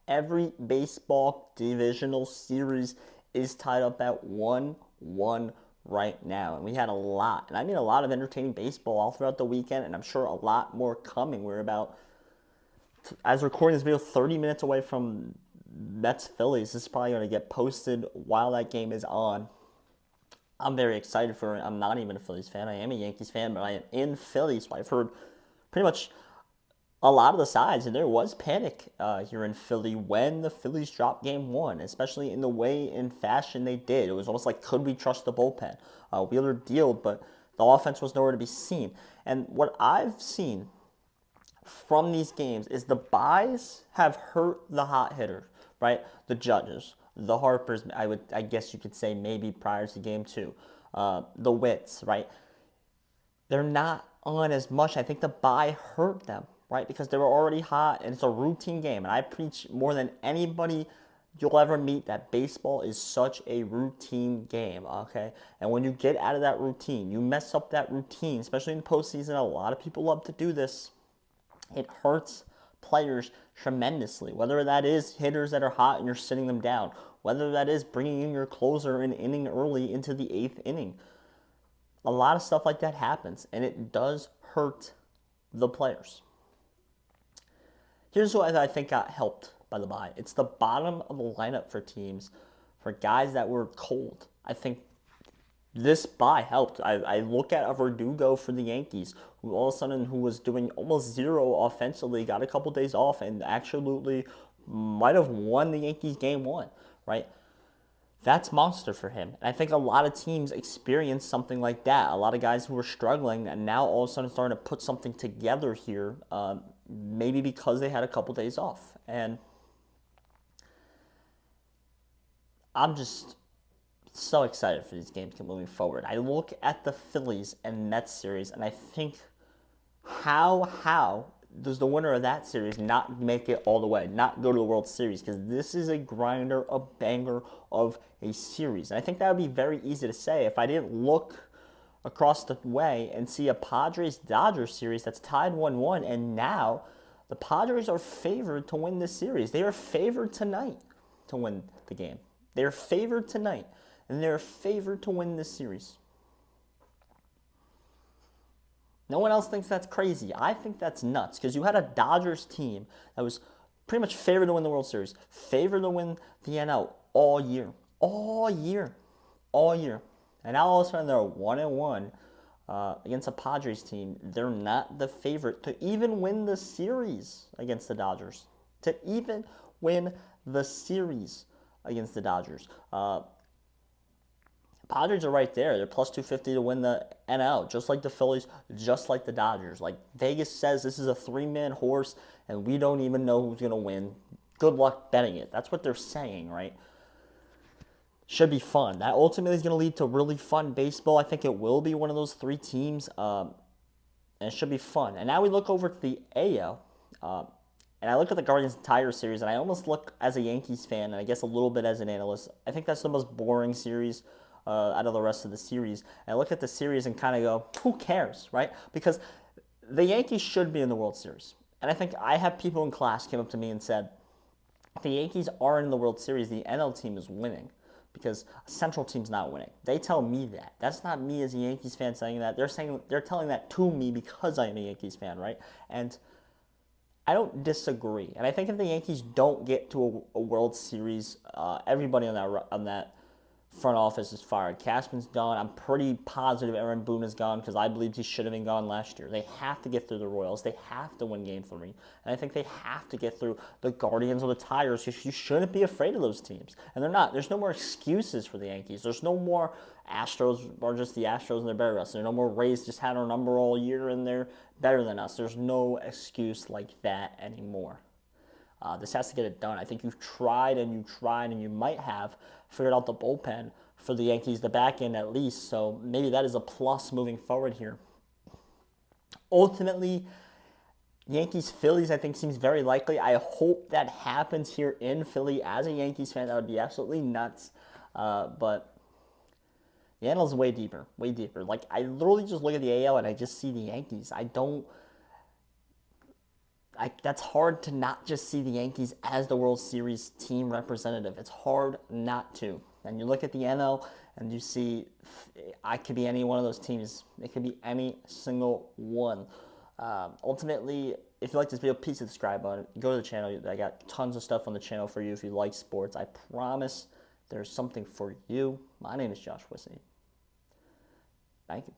Every baseball divisional series is tied up at 1-1 right now. And we had a lot, and I mean a lot of entertaining baseball all throughout the weekend, and I'm sure a lot more coming. We're about, as recording this video, 30 minutes away from Mets Phillies. This is probably going to get posted while that game is on. I'm very excited for it. I'm not even a Phillies fan. I am a Yankees fan, but I am in Philly, so I've heard pretty much a lot of the sides, and there was panic here in Philly when the Phillies dropped game one, especially in the way and fashion they did. It was almost like, could we trust the bullpen? Wheeler dealed, but the offense was nowhere to be seen. And what I've seen from these games is the buys have hurt the hot hitters, right? The Judges, the Harpers. I guess you could say maybe prior to game two, the Wits, right? They're not on as much. I think the bye hurt them, right? Because they were already hot, and it's a routine game. And I preach more than anybody you'll ever meet that baseball is such a routine game, okay? And when you get out of that routine, you mess up that routine, especially in the postseason. A lot of people love to do this. It hurts players tremendously, whether that is hitters that are hot and you're sitting them down, whether that is bringing in your closer an inning early into the eighth inning. A lot of stuff like that happens, and it does hurt the players. Here's what I think got helped by the bye. It's the bottom of the lineup for teams, for guys that were cold. I think this bye helped. I look at a Verdugo for the Yankees, who all of a sudden who was doing almost zero offensively, got a couple days off, and absolutely might have won the Yankees game one, right? That's monster for him. And I think a lot of teams experience something like that. A lot of guys who were struggling and now all of a sudden starting to put something together here, maybe because they had a couple days off. And I'm just so excited for these games moving forward. I look at the Phillies and Mets series, and I think how does the winner of that series not make it all the way, not go to the World Series? Because this is a grinder, a banger of a series. And I think that would be very easy to say if I didn't look across the way and see a Padres-Dodgers series that's tied 1-1, and now the Padres are favored to win this series. They are favored tonight to win the game. They're favored tonight, and they're favored to win this series. No one else thinks that's crazy. I think that's nuts because you had a Dodgers team that was pretty much favored to win the World Series, favored to win the NL all year, all year, all year. And now all of a sudden they're 1-1 against a Padres team. They're not the favorite to even win the series against the Dodgers. To even win the series against the Dodgers. Padres are right there. They're plus 250 to win the NL, just like the Phillies, just like the Dodgers. Like Vegas says, this is a three-man horse, and we don't even know who's going to win. Good luck betting it. That's what they're saying, right? Should be fun. That ultimately is going to lead to really fun baseball. I think it will be one of those three teams, and it should be fun. And now we look over to the AL, and I look at the Guardians entire series, and I almost look as a Yankees fan, and I guess a little bit as an analyst. I think that's the most boring series out of the rest of the series. And I look at the series and kind of go, who cares, right? Because the Yankees should be in the World Series. And I think I have people in class came up to me and said, the Yankees are in the World Series, the NL team is winning because a Central team's not winning. They tell me that. That's not me as a Yankees fan saying that. They're telling that to me because I am a Yankees fan, right? And I don't disagree. And I think if the Yankees don't get to a World Series, everybody on that front office is fired. Cashman's gone. I'm pretty positive Aaron Boone is gone because I believed he should have been gone last year. They have to get through the Royals. They have to win Game 3. And I think they have to get through the Guardians or the Tigers. You shouldn't be afraid of those teams. And they're not. There's no more excuses for the Yankees. There's no more Astros are just the Astros and they're better than us. There's no more Rays just had our number all year and they're better than us. There's no excuse like that anymore. This has to get it done. I think you've tried and you might have figured out the bullpen for the Yankees, the back end at least. So maybe that is a plus moving forward here. Ultimately, Yankees-Phillies, I think, seems very likely. I hope that happens here in Philly. As a Yankees fan, that would be absolutely nuts. But the NL is way deeper, way deeper. Like, I literally just look at the AL and I just see the Yankees. that's hard to not just see the Yankees as the World Series team representative. It's hard not to. And you look at the NL and you see I could be any one of those teams. It could be any single one. Ultimately, if you like this video, please subscribe button. Go to the channel. I got tons of stuff on the channel for you if you like sports. I promise there's something for you. My name is Josh Wissey. Thank you.